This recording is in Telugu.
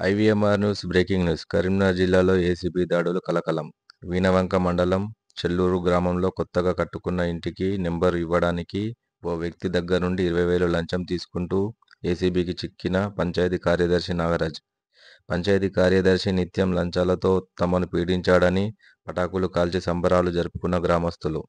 ఐవీఎంఆర్ న్యూస్ బ్రేకింగ్ న్యూస్ కరీంనగర్ జిల్లాలో ఏసీబీ దాడులు కలకలం. వీణవంక మండలం చెల్లూరు గ్రామంలో కొత్తగా కట్టుకున్న ఇంటికి నెంబర్ ఇవ్వడానికి ఓ వ్యక్తి దగ్గర నుండి 20,000 లంచం తీసుకుంటూ ఏసీబీకి చిక్కిన పంచాయతీ కార్యదర్శి నాగరాజ్. పంచాయతీ కార్యదర్శి నిత్యం లంచాలతో తమను పీడించాడని పటాకులు కాల్చి సంబరాలు జరుపుకున్న గ్రామస్తులు.